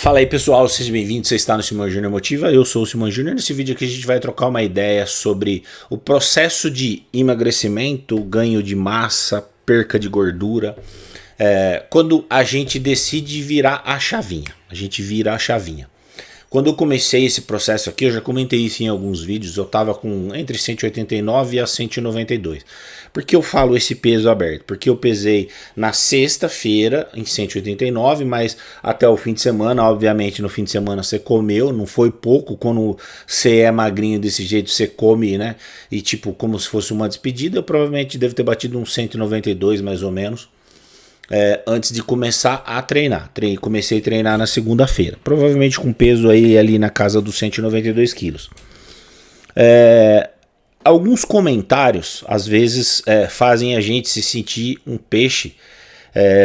Fala aí pessoal, seja bem-vindo, você está no Simão Júnior Motiva, eu sou o Simão Júnior. Nesse vídeo aqui a gente vai trocar uma ideia sobre o processo de emagrecimento, ganho de massa, perca de gordura, quando a gente decide virar a chavinha, a gente vira a chavinha. Quando eu comecei esse processo aqui, eu já comentei isso em alguns vídeos, eu estava com entre 189 a 192. Por que eu falo esse peso aberto? Porque eu pesei na sexta-feira em 189, mas até o fim de semana, obviamente no fim de semana você comeu, não foi pouco, quando você é magrinho desse jeito você come, né? E tipo, como se fosse uma despedida, eu provavelmente devo ter batido uns 192 mais ou menos. Antes de começar a treinar. Comecei a treinar na segunda-feira, provavelmente com peso aí ali na casa dos 192 quilos. Alguns comentários às vezes fazem a gente se sentir um peixe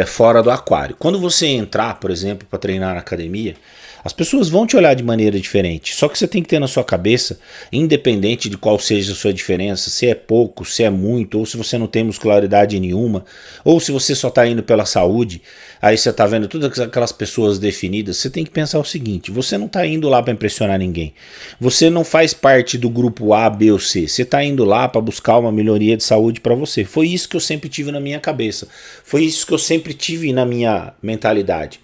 fora do aquário. Quando você entrar, por exemplo, para treinar na academia, as pessoas vão te olhar de maneira diferente. Só que você tem que ter na sua cabeça, independente de qual seja a sua diferença, se é pouco, se é muito, ou se você não tem muscularidade nenhuma, ou se você só está indo pela saúde, aí você está vendo todas aquelas pessoas definidas, você tem que pensar o seguinte: você não está indo lá para impressionar ninguém. Você não faz parte do grupo A, B ou C. Você está indo lá para buscar uma melhoria de saúde para você. Foi isso que eu sempre tive na minha cabeça. Foi isso que eu sempre tive na minha mentalidade.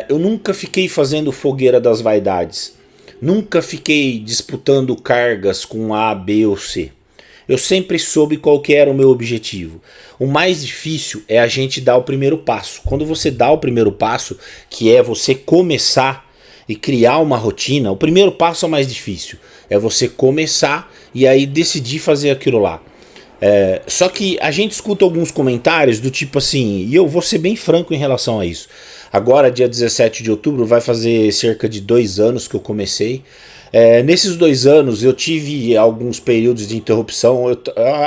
Eu nunca fiquei fazendo fogueira das vaidades, nunca fiquei disputando cargas com A, B ou C. Eu sempre soube qual que era o meu objetivo. O mais difícil é a gente dar o primeiro passo. Quando você dá o primeiro passo, que é você começar e criar uma rotina, o primeiro passo é o mais difícil. É você começar e aí decidir fazer aquilo lá. Só que a gente escuta alguns comentários do tipo assim, e eu vou ser bem franco em relação a isso. Agora, dia 17 de outubro, vai fazer cerca de 2 anos que eu comecei. Nesses 2 anos eu tive alguns períodos de interrupção.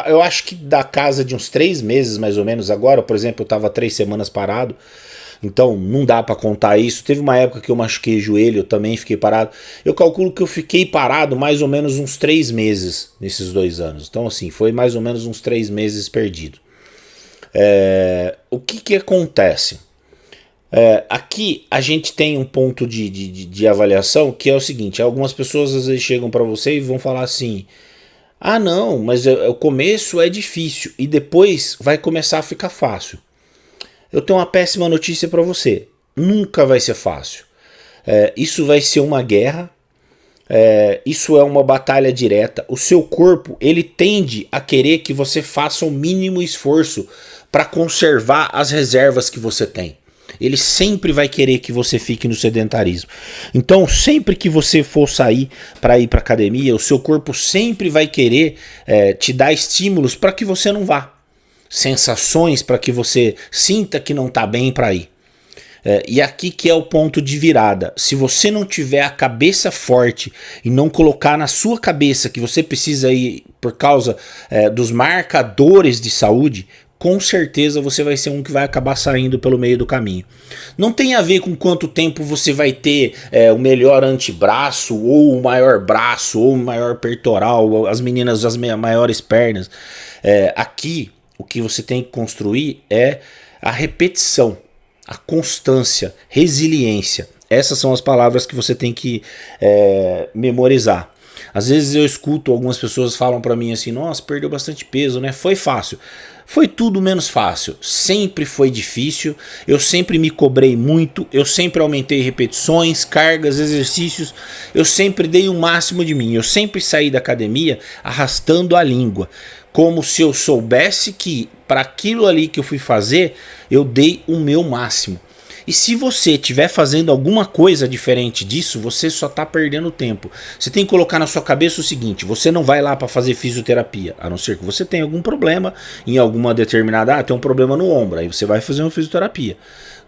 Eu acho que da casa de uns 3 meses mais ou menos. Agora, por exemplo, eu estava 3 semanas parado. Então não dá para contar isso. Teve uma época que eu machuquei o joelho, eu também fiquei parado. Eu calculo que eu fiquei parado mais ou menos uns 3 meses nesses 2 anos. Então assim, foi mais ou menos uns 3 meses perdido. O que acontece? Aqui a gente tem um ponto de avaliação que é o seguinte: algumas pessoas às vezes chegam para você e vão falar assim: ah não, mas o começo é difícil e depois vai começar a ficar fácil. Eu tenho uma péssima notícia para você: nunca vai ser fácil. Isso vai ser uma guerra, isso é uma batalha direta. O seu corpo ele tende a querer que você faça o mínimo esforço para conservar as reservas que você tem. Ele sempre vai querer que você fique no sedentarismo. Então, sempre que você for sair para ir para academia, o seu corpo sempre vai querer te dar estímulos para que você não vá. Sensações para que você sinta que não está bem para ir. E aqui que é o ponto de virada. Se você não tiver a cabeça forte e não colocar na sua cabeça que você precisa ir por causa dos marcadores de saúde, com certeza você vai ser um que vai acabar saindo pelo meio do caminho. Não tem a ver com quanto tempo você vai ter o melhor antebraço, ou o maior braço, ou o maior peitoral, ou as meninas as maiores pernas. Aqui o que você tem que construir é a repetição, a constância, resiliência. Essas são as palavras que você tem que memorizar. Às vezes eu escuto algumas pessoas falam para mim assim: nossa, perdeu bastante peso, né? Foi fácil. Foi tudo menos fácil. Sempre foi difícil. Eu sempre me cobrei muito. Eu sempre aumentei repetições, cargas, exercícios. Eu sempre dei o máximo de mim. Eu sempre saí da academia arrastando a língua, como se eu soubesse que para aquilo ali que eu fui fazer, eu dei o meu máximo. E se você estiver fazendo alguma coisa diferente disso, você só está perdendo tempo. Você tem que colocar na sua cabeça o seguinte: você não vai lá para fazer fisioterapia, a não ser que você tenha algum problema em alguma determinada... tem um problema no ombro, aí você vai fazer uma fisioterapia.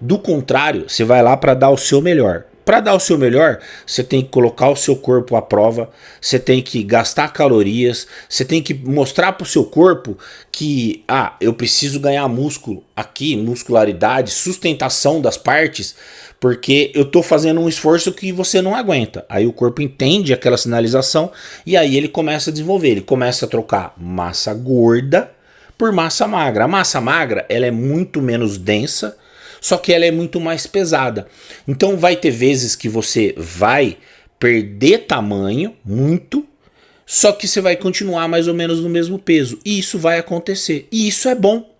Do contrário, você vai lá para dar o seu melhor. Para dar o seu melhor, você tem que colocar o seu corpo à prova, você tem que gastar calorias, você tem que mostrar para o seu corpo que eu preciso ganhar músculo aqui, muscularidade, sustentação das partes, porque eu estou fazendo um esforço que você não aguenta. Aí o corpo entende aquela sinalização e aí ele começa a desenvolver, ele começa a trocar massa gorda por massa magra. A massa magra ela é muito menos densa, só que ela é muito mais pesada. Então vai ter vezes que você vai perder tamanho, muito, só que você vai continuar mais ou menos no mesmo peso. E isso vai acontecer. E isso é bom.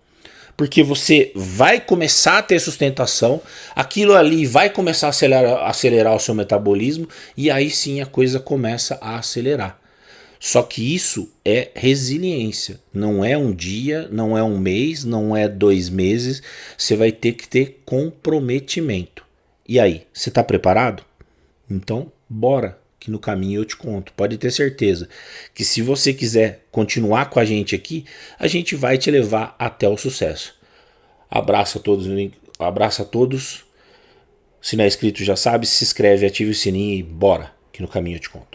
Porque você vai começar a ter sustentação, aquilo ali vai começar a acelerar o seu metabolismo, e aí sim a coisa começa a acelerar. Só que isso é resiliência. Não é um dia, não é um mês, não é 2 meses. Você vai ter que ter comprometimento. E aí, você está preparado? Então, bora, que no caminho eu te conto. Pode ter certeza que se você quiser continuar com a gente aqui, a gente vai te levar até o sucesso. Abraço a todos, abraço a todos. Se não é inscrito já sabe, se inscreve, ative o sininho e bora, que no caminho eu te conto.